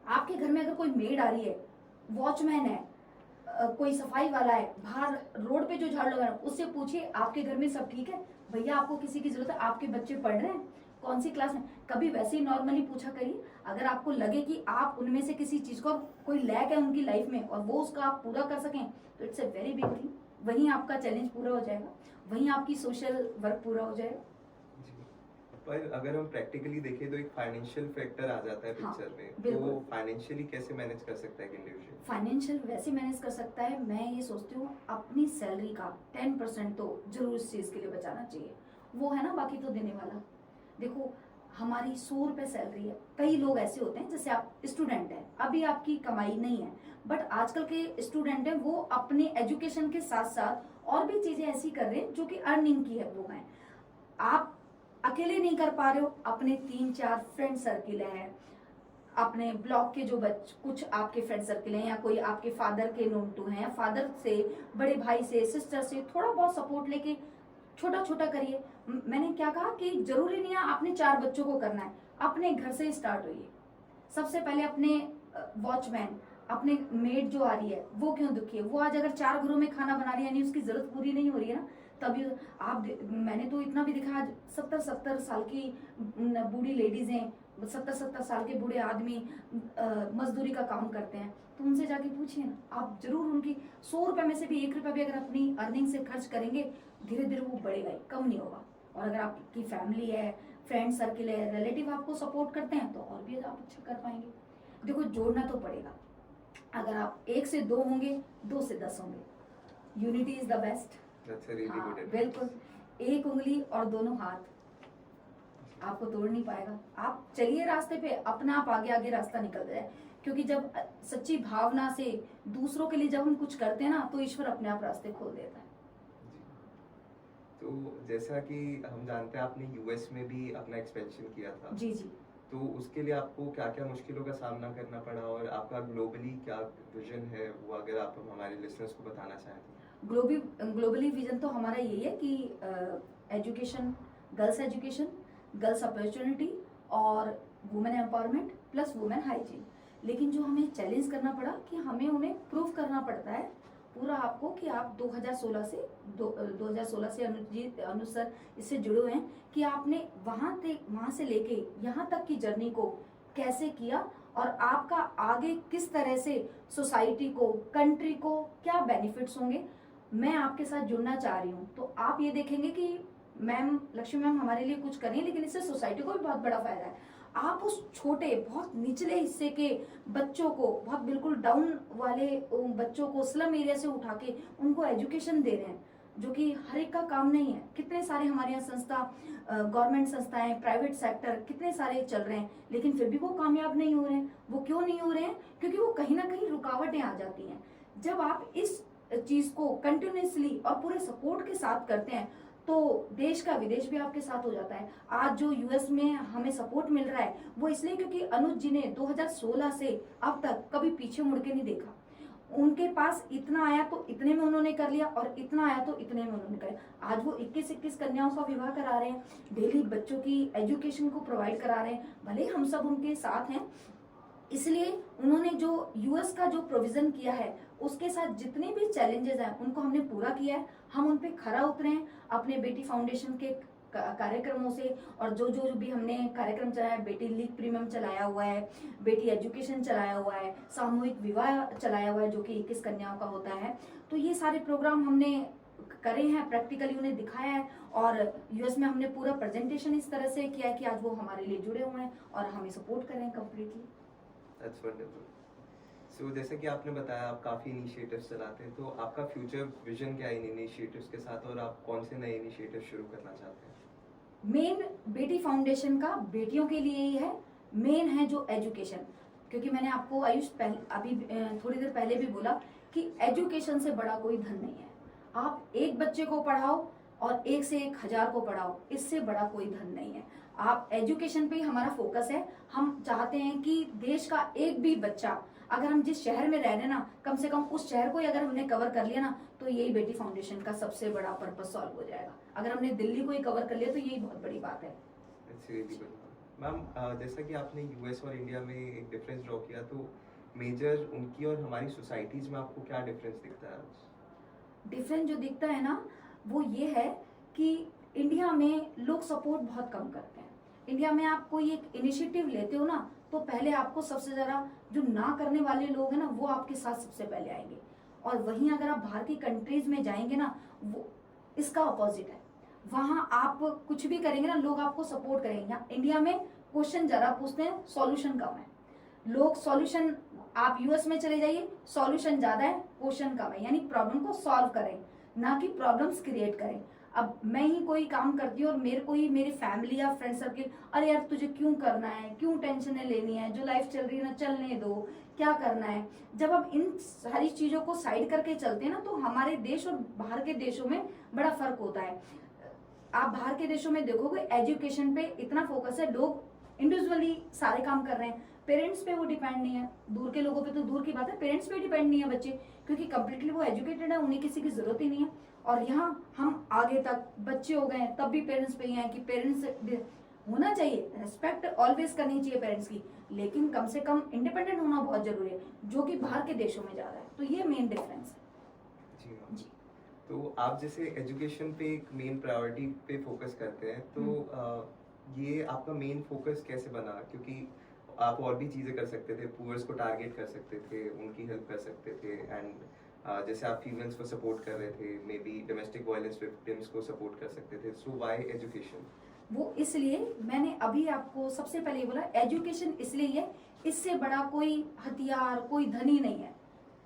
आपके घर में अगर कोई मेड आ रही है, वॉचमैन है, कोई सफाई वाला है, बाहर रोड पे जो झाड़ लगा है, उससे पूछिए आपके घर में सब ठीक है भैया, आपको किसी की जरूरत है, आपके बच्चे पढ़ रहे हैं, कौन सी क्लास में, कभी वैसे ही नॉर्मली पूछा करिए। अगर आपको लगे कि आप उनमें से किसी चीज को, कोई लैक है उनकी लाइफ में और वो उसका आप पूरा कर सकें, तो it's a very big thing. वहीं आपका चैलेंज पूरा हो जाएगा, वहीं आपकी सोशल वर्क पूरा हो जाएगा। पर अगर हम प्रैक्टिकली देखें तो एक फाइनेंशियल फैक्टर आ जाता है पिक्चर में, तो वो फाइनेंशियली कैसे मैनेज कर सकता है इंडिविजुअल? फाइनेंशियल वैसे मैनेज कर सकता है, मैं ये सोचती हूँ अपनी सैलरी का 10% तो जरूर इस चीज के लिए बचाना चाहिए। वो है ना, बाकी तो देने वाला। देखो हमारी 100 रुपए सैलरी है, कई लोग ऐसे होते हैं, जैसे आप स्टूडेंट हैं, अभी आपकी कमाई नहीं है, बट आजकल के स्टूडेंट हैं वो अपने एजुकेशन के साथ साथ और भी चीजें ऐसी कर रहे हैं जो कि अर्निंग की है वो है। आप अकेले नहीं कर पा रहे हो, अपने 3-4 फ्रेंड सर्किल है, अपने ब्लॉक के जो कुछ आपके फ्रेंड सर्किल हैं या कोई आपके फादर के नोन टू हैं या फादर से, बड़े भाई से, सिस्टर से थोड़ा बहुत सपोर्ट लेके छोटा छोटा करिए। मैंने क्या कहा कि जरूरी नहीं है आपने 4 बच्चों को करना है, अपने घर से स्टार्ट होइए। सबसे पहले अपने वॉचमैन, अपने मेड जो आ रही है वो क्यों दुखी है, वो आज अगर 4 घरों में खाना बना रही है यानी उसकी जरूरत पूरी नहीं हो रही है ना, तभी आप मैंने तो इतना भी देखा, आज 70-70 साल की बूढ़ी लेडीज हैं, 70-70 साल के बूढ़े आदमी मजदूरी का काम करते हैं, तो उनसे जाके पूछिए ना, आप जरूर उनकी 100 रुपए में से भी 1 रुपया भी अगर अपनी अर्निंग से खर्च करेंगे, धीरे धीरे वो बढ़ेगा ही, कम नहीं होगा। और अगर आपकी फैमिली है, फ्रेंड सर्किल है, रिलेटिव आपको सपोर्ट करते हैं तो और भी आप अच्छा कर पाएंगे। देखो जोड़ना तो पड़ेगा, अगर आप 1 से 2 होंगे, 2 से 10 होंगे। Unity is the best. बिल्कुल, एक उंगली और दोनों हाथ आपको तोड़ नहीं पाएगा। आप चलिए रास्ते पे, अपना आप आगे आगे रास्ता निकल जाए, क्योंकि जब सच्ची भावना से दूसरों के लिए जब हम कुछ करते हैं ना, तो ईश्वर अपने आप रास्ते खोल देता है। तो जैसा कि हम जानते हैं आपने यूएस में भी अपना एक्सपेंशन किया था। जी जी। तो उसके लिए आपको क्या क्या मुश्किलों का सामना करना पड़ा और आपका ग्लोबली क्या विजन है, वो अगर आप हमारे लिसनर्स को बताना चाहें तो। ग्लोबली विजन तो हमारा यही है कि एजुकेशन, गर्ल्स अपॉर्चुनिटी और women empowerment plus women hygiene. लेकिन जो हमें चैलेंज करना पड़ा कि हमें उन्हें प्रूव करना पड़ता है पूरा आपको कि आप 2016 से अनुसार इससे जुड़े हुए हैं, कि आपने वहां से लेके यहाँ तक की जर्नी को कैसे किया और आपका आगे किस तरह से सोसाइटी को, कंट्री को क्या बेनिफिट्स होंगे। मैं आपके साथ जुड़ना चाह रही हूँ, तो आप ये देखेंगे कि मैम, लक्ष्मी मैम हमारे लिए कुछ करें, लेकिन इससे सोसाइटी को भी बहुत बड़ा फायदा है। आप उस छोटे बहुत निचले हिस्से के बच्चों को, बहुत बिल्कुल डाउन वाले बच्चों को स्लम एरिया से उठा के उनको एजुकेशन दे रहे हैं, जो कि हर एक का काम नहीं है। कितने सारे हमारे यहाँ संस्था, गवर्नमेंट संस्थाएं, प्राइवेट सेक्टर कितने सारे चल रहे हैं, लेकिन फिर भी वो कामयाब नहीं हो रहे हैं। वो क्यों नहीं हो रहे हैं? क्योंकि वो कहीं ना कहीं रुकावटें आ जाती हैं। जब आप इस चीज को कंटिन्यूसली और पूरे सपोर्ट के साथ करते हैं, तो देश का विदेश भी आपके साथ हो जाता है। आज जो यूएस में हमें सपोर्ट मिल रहा है, वो इसलिए क्योंकि अनुज जी ने 2016 से अब तक कभी पीछे मुड़ के नहीं देखा। उनके पास इतना आया तो इतने में उन्होंने कर लिया, और इतना आया तो इतने में उन्होंने कर लिया। आज वो 21 कन्याओं का विवाह करा रहे हैं, डेली बच्चों की एजुकेशन को प्रोवाइड करा रहे हैं, भले हम सब उनके साथ हैं। इसलिए उन्होंने जो यूएस का जो प्रोविजन किया है, उसके साथ जितने भी चैलेंजेस हैं उनको हमने पूरा किया है। हम उन पे खरा उतरे हैं अपने बेटी फाउंडेशन के कार्यक्रमों से, और जो जो भी हमने कार्यक्रम चलाया है, बेटी लीग प्रीमियम चलाया हुआ है, बेटी एजुकेशन चलाया हुआ है, सामूहिक विवाह चलाया हुआ है जो कि 21 कन्याओं का होता है। तो ये सारे प्रोग्राम हमने करे हैं, प्रैक्टिकली उन्हें दिखाया है, और यूएस में हमने पूरा प्रेजेंटेशन इस तरह से किया है कि आज वो हमारे लिए जुड़े हुए हैं और हमें सपोर्ट कर रहे हैं कम्प्लीटली। That's wonderful. So, जैसे कि आपने बताया आप काफ़ी इनिशिएटिव्स चलाते हैं, तो आपका फ्यूचर विजन क्या है इन इनिशिएटिव्स के साथ, और आप कौन से नए इनिशिएटिव शुरू करना चाहते हैं? मेन बेटी फाउंडेशन का बेटियों के लिए ही है, मेन है जो एजुकेशन। क्योंकि मैंने आपको आयुष अभी थोड़ी देर पहले भी बोला कि एजुकेशन से बड़ा कोई धन नहीं है। आप एक बच्चे को पढ़ाओ और 1 से 1,000 को पढ़ाओ, इससे बड़ा कोई धन नहीं है। आप एजुकेशन पे ही हमारा फोकस है। हम चाहते हैं कि देश का एक भी बच्चा, अगर हम जिस शहर में रह रहे हैं ना, कम से कम उस शहर को ही अगर हमने कवर कर लिया ना, तो यही बेटी फाउंडेशन का सबसे बड़ा पर्पस सॉल्व हो जाएगा। अगर हमने दिल्ली को ही कवर कर लिया तो यही बहुत बड़ी बात है। मैम, जैसा कि आपने यूएस और इंडिया में एक डिफरेंस ड्रॉ किया, तो मेजर उनकी और हमारी सोसाइटीज में आपको क्या डिफरेंस दिखता है? डिफरेंस जो दिखता है ना, वो ये है कि इंडिया में लोग सपोर्ट बहुत कम करते हैं। इंडिया में आप कोई एक इनिशिएटिव लेते हो ना, तो पहले आपको सबसे ज्यादा जो ना करने वाले लोग हैं ना, वो आपके साथ सबसे पहले आएंगे। और वहीं अगर आप बाहर की कंट्रीज में जाएंगे ना, वो इसका अपोजिट है। वहां आप कुछ भी करेंगे ना, लोग आपको सपोर्ट करेंगे। इंडिया में क्वेश्चन ज्यादा पूछते हैं, सॉल्यूशन कम है। लोग सॉल्यूशन, आप यूएस में चले जाइए, सॉल्यूशन ज्यादा है, क्वेश्चन कम है। यानी प्रॉब्लम को सॉल्व करें, ना कि प्रॉब्लम्स क्रिएट करें। अब मैं ही कोई काम करती हूँ और मेरे को ही मेरी फैमिली या फ्रेंड सर्किल, अरे यार तुझे क्यों करना है, क्यों टेंशनें लेनी है, जो लाइफ चल रही है ना चलने दो, क्या करना है। जब हम इन सारी चीजों को साइड करके चलते हैं ना, तो हमारे देश और बाहर के देशों में बड़ा फर्क होता है। आप बाहर के देशों में देखोगे एजुकेशन पे इतना फोकस है, लोग इंडिविजुअली सारे काम कर रहे हैं। पेरेंट्स पे वो डिपेंड नहीं है, दूर के लोगों पे तो दूर की बात है, पेरेंट्स पे डिपेंड नहीं है बच्चे, क्योंकि कम्प्लीटली वो एजुकेटेड है, उन्हें किसी की जरूरत ही नहीं है। और यहाँ हम आगे तक बच्चे हो गए हैं तब भी पेरेंट्स पे ही हैं कि पेरेंट्स होना चाहिए, रेस्पेक्ट ऑलवेज करनी चाहिए पेरेंट्स की, लेकिन कम से कम इंडिपेंडेंट होना बहुत जरूरी है, जो कि बाहर के देशों में जा रहा है। तो ये मेन डिफरेंस है। जी मैम। जी। तो आप जैसे एजुकेशन पे एक मेन प्रायोरिटी पे फोकस करते हैं, तो ये आपका मेन फोकस कैसे बना? क्योंकि आप और भी चीज़ें कर सकते थे, पुअर्स को टारगेट कर सकते थे, उनकी हेल्प कर सकते थे, एंड जैसे आप फीमेल्स को सपोर्ट कर रहे थे, may be domestic violence victims को सपोर्ट कर सकते थे, सो व्हाई एजुकेशन? वो इसलिए मैंने अभी आपको सबसे पहले ये बोला, एजुकेशन इसलिए है, इससे बड़ा कोई हथियार, कोई धनी नहीं है,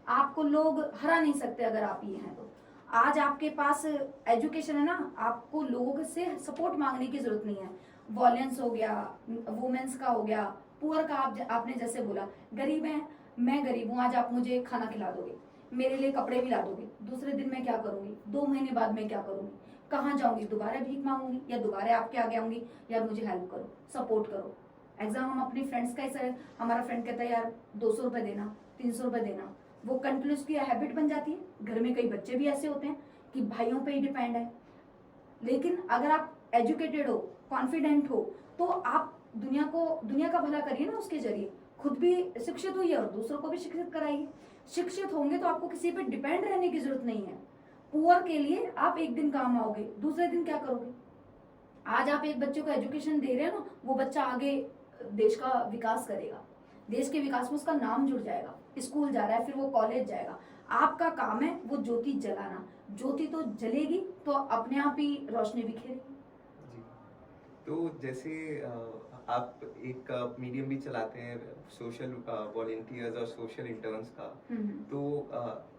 आपको लोग हरा नहीं सकते अगर आप ये हैं तो। आज आपके पास एजुकेशन है ना, आपको लोगों से सपोर्ट मांगने की जरूरत नहीं है। वॉयलेंस हो गया, वुमेन्स का हो गया, पुअर का, आपने जैसे बोला गरीब है, मैं गरीब हूँ, आज आप मुझे खाना खिला दोगे, मेरे लिए कपड़े भी ला दोगे, दूसरे दिन मैं क्या करूंगी, 2 महीने बाद मैं क्या करूंगी, कहाँ जाऊंगी, दोबारा भीख मांगूंगी या दोबारा आपके आगे आऊंगी, यार मुझे हेल्प करो, सपोर्ट करो। एग्जाम हम अपनी फ्रेंड्स का ही, हमारा फ्रेंड कहता है यार 200 रुपए देना, 300 रुपए देना, वो कंटिन्यूस की हैबिट बन जाती है। घर में कई बच्चे भी ऐसे होते हैं कि भाइयों पे ही डिपेंड है। लेकिन अगर आप एजुकेटेड हो, कॉन्फिडेंट हो, तो आप दुनिया का भला करिए ना, उसके जरिए खुद भी शिक्षित होइए और दूसरों को भी शिक्षित कराइए। शिक्षित होंगे तो आपको किसी पे डिपेंड रहने की जरूरत नहीं है। पुअर के लिए आप एक दिन काम आओगे, दूसरे दिन क्या करोगे? आज आप एक बच्चे को एजुकेशन दे रहे हैं ना, वो बच्चा आगे देश का विकास करेगा, देश के विकास में उसका नाम जुड़ जाएगा। स्कूल जा रहा है, फिर वो कॉलेज जाएगा, आपका काम है वो ज्योति जलाना। ज्योति तो जलेगी तो अपने आप ही रोशनी बिखेरेगी। जी। तो जैसे आप एक मीडियम भी चलाते हैं, सोशल वॉलेंटियर्स और सोशल इंटर्न्स का, तो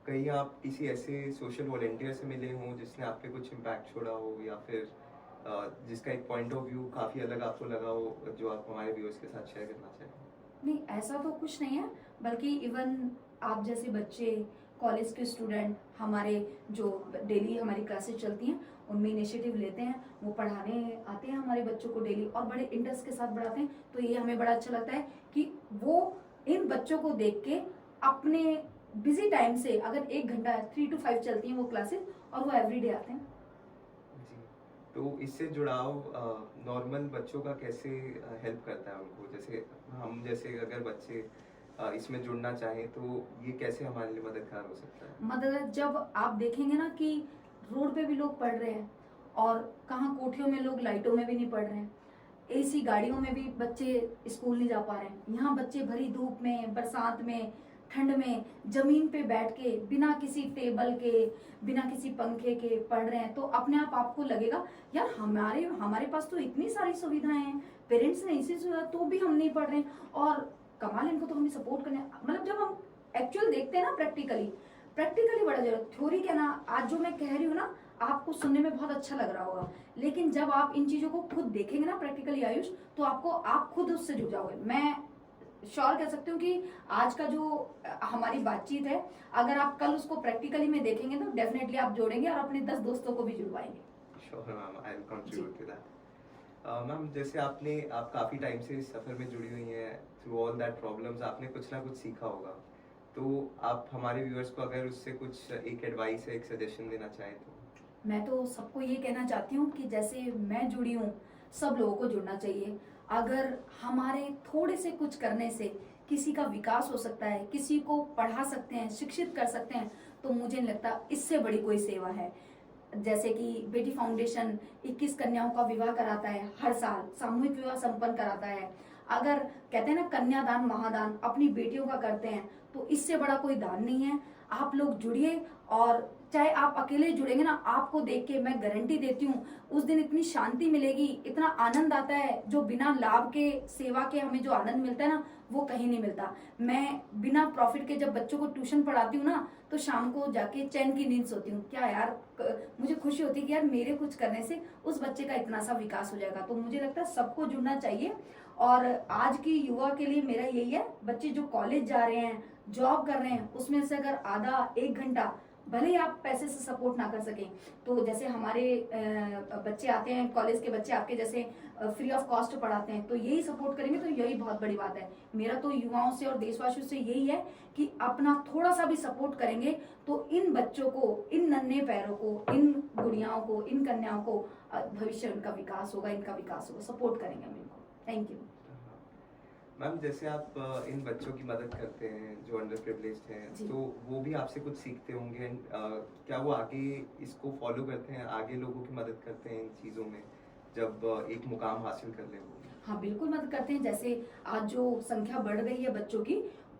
कहीं आप किसी ऐसे सोशल वॉलेंटियर से मिले हों जिसने आप पे कुछ इम्पैक्ट छोड़ा हो, या फिर जिसका एक पॉइंट ऑफ व्यू काफ़ी अलग आपको लगा हो, जो आप हमारे व्यूअर्स के साथ शेयर करना चाहें? नहीं, ऐसा तो कुछ नहीं है, बल्कि इवन आप जैसे बच्चे, कॉलेज के स्टूडेंट, हमारे जो डेली हमारी क्लासेस चलती हैं उनमें इनिशिएटिव लेते हैं, वो पढ़ाने आते हैं हमारे बच्चों को डेली और बड़े इंटरेस्ट के साथ पढ़ाते हैं। तो ये हमें बड़ा अच्छा लगता है कि वो इन बच्चों को देख के अपने बिजी टाइम से, अगर 1 घंटा 3 to 5 चलती हैं वो क्लासेस, और वो एवरीडे आते हैं। जी। तो इससे जुड़ाव नॉर्मल बच्चों का कैसे हेल्प करता है उनको? जैसे हम जैसे अगर बच्चे इसमें जुड़ना चाहें, तो ये कैसे हमारे लिए मददगार हो सकता है? मदद, जब आप देखेंगे ना कि रोड पे भी लोग पढ़ रहे हैं, और कहाँ कोठियों में लोग लाइटों में भी नहीं पढ़ रहे हैं, एसी गाड़ियों में भी बच्चे स्कूल नहीं जा पा रहे हैं, यहाँ बच्चे भरी धूप में, बरसात में, ठंड में, जमीन पे बैठ के बिना किसी टेबल के, बिना किसी पंखे के पढ़ रहे हैं, तो अपने आप आपको लगेगा यार हमारे पास तो इतनी सारी सुविधाएं हैं, पेरेंट्स ने इसी सुविधा, तो भी हम नहीं पढ़ रहे हैं, और कमाल, इनको तो हमें सपोर्ट करने। मतलब जब हम एक्चुअल देखते हैं ना, प्रैक्टिकली बड़ा जरूरत, थ्योरी क्या ना, आज जो मैं कह रही हूँ ना आपको सुनने में बहुत अच्छा लग रहा होगा, लेकिन जब आप इन चीजों को खुद देखेंगे ना प्रैक्टिकली आयुष, तो आप खुद उससे जुड़ जाओगे। मैं श्योर कह सकती हूँ कि आज का जो हमारी बातचीत है, अगर आप कल उसको प्रैक्टिकली में देखेंगे तो डेफिनेटली आप जोड़ेंगे और अपने 10 दोस्तों को भी जुड़वाएंगे। Sure ma'am, I will contribute to that. Ma'am, जैसे आप काफ़ी टाइम से इस सफ़र में जुड़ी हुई हैं, थ्रू ऑल दैट प्रॉब्लम्स आपने कुछ ना कुछ सीखा होगा, तो आप हमारे व्यूअर्स को अगर उससे कुछ एक एडवाइस है, एक सजेशन देना चाहें तो? मैं तो सबको ये कहना चाहती हूँ कि जैसे मैं जुड़ी हूँ, सब लोगों को जुड़ना चाहिए। अगर हमारे थोड़े से कुछ करने से किसी का विकास हो सकता है, किसी को पढ़ा सकते हैं, शिक्षित कर सकते हैं, तो मुझे नहीं लगता इससे बड़ी कोई सेवा है। जैसे कि बेटी फाउंडेशन 21 कन्याओं का विवाह कराता है, हर साल सामूहिक विवाह संपन्न कराता है। अगर कहते हैं ना कन्यादान महादान, अपनी बेटियों का करते हैं, तो इससे बड़ा कोई दान नहीं है। आप लोग जुड़िए, और चाहे आप अकेले जुड़ेंगे ना, आपको देख के मैं गारंटी देती हूँ उस दिन इतनी शांति मिलेगी, इतना आनंद आता है, जो बिना लाभ के, सेवा के हमें जो आनंद मिलता है ना, वो कहीं नहीं मिलता। मैं बिना प्रॉफिट के जब बच्चों को ट्यूशन पढ़ाती हूँ ना, तो शाम को जाके चैन की नींद सोती हूँ। क्या यार, मुझे खुशी होती है कि यार मेरे कुछ करने से उस बच्चे का इतना सा विकास हो जाएगा। तो मुझे लगता है सबको जुड़ना चाहिए। और आज की युवा के लिए मेरा यही है, बच्चे जो कॉलेज जा रहे हैं, जॉब कर रहे हैं, उसमें से अगर आधा 1 घंटा भले ही आप पैसे से सपोर्ट ना कर सकें, तो जैसे हमारे बच्चे आते हैं, कॉलेज के बच्चे आपके जैसे फ्री ऑफ कॉस्ट पढ़ाते हैं, तो यही सपोर्ट करेंगे तो यही बहुत बड़ी बात है। मेरा तो युवाओं से और देशवासियों से यही है कि अपना थोड़ा सा भी सपोर्ट करेंगे तो इन बच्चों को, इन नन्हे पैरों को, इन गुड़ियाओं को, इन कन्याओं को भविष्य उनका विकास होगा, इनका विकास होगा। सपोर्ट करेंगे हम इनको। Thank you. मैम, जैसे आप इन बच्चों की मदद करते हैं जो अंडर प्रिविलेज्ड हैं, जी। तो वो भी आपसे कुछ सीखते होंगे एंड क्या वो आगे इसको फॉलो करते हैं, आगे लोगों की मदद करते हैं इन चीज़ों में जब एक मुकाम हासिल कर ले वो? हाँ, बिल्कुल मदद करते हैं। जैसे आज जो संख्या बढ़ गई है बच्चों की,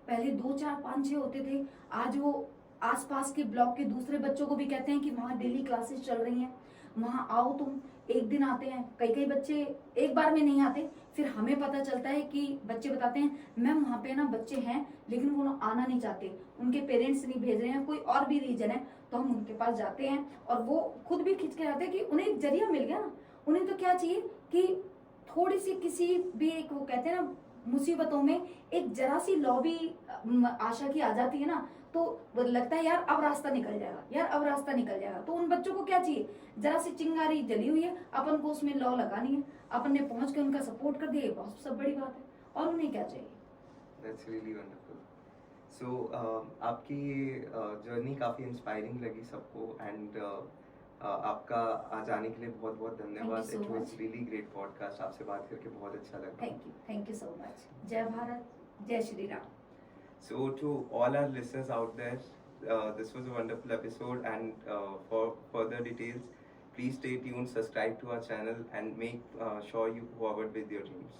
पहले 2, 4, 5, 6 होते थे, आज वो आसपास के ब्लॉक के दूसरे बच्चों को भी कहते हैं कि वहाँ डेली क्लासेस चल रही हैं, वहाँ आओ तुम। एक दिन आते हैं, कई बच्चे एक बार में नहीं आते, फिर हमें पता चलता है कि बच्चे बताते हैं मैम वहाँ पे ना बच्चे हैं लेकिन वो ना आना नहीं चाहते, उनके पेरेंट्स नहीं भेज रहे हैं, कोई और भी रीजन है। तो हम उनके पास जाते हैं और वो खुद भी खिंच के आते हैं कि उन्हें एक जरिया मिल गया ना। उन्हें तो क्या चाहिए कि थोड़ी सी किसी भी एक, वो कहते हैं ना, मुसीबतों में एक जरा सी लौ भी आशा की आ जाती है ना, तो वो लगता है यार अब रास्ता निकल जाएगा, यार अब रास्ता निकल जाएगा। तो उन बच्चों को क्या चाहिए, जरा सी चिंगारी जली हुई है, अपन को उसमें लौ लगानी है, अपन ने पहुंच के उनका सपोर्ट कर दिया, ये बहुत सब बड़ी बात है। और उन्हें क्या चाहिए। That's really wonderful. सो आपकी जर्नी काफ़ी इंस्पायरिंग लगी सबको एंड आपका आज आने के लिए बहुत बहुत धन्यवाद। so it was much. Really great podcast, आपसे बात करके बहुत अच्छा लगा। Thank you so much. जय भारत, जय Shri Ram. So to all our listeners out there, this was a wonderful episode and for further details, please stay tuned, subscribe to our channel and make sure you forward with your dreams.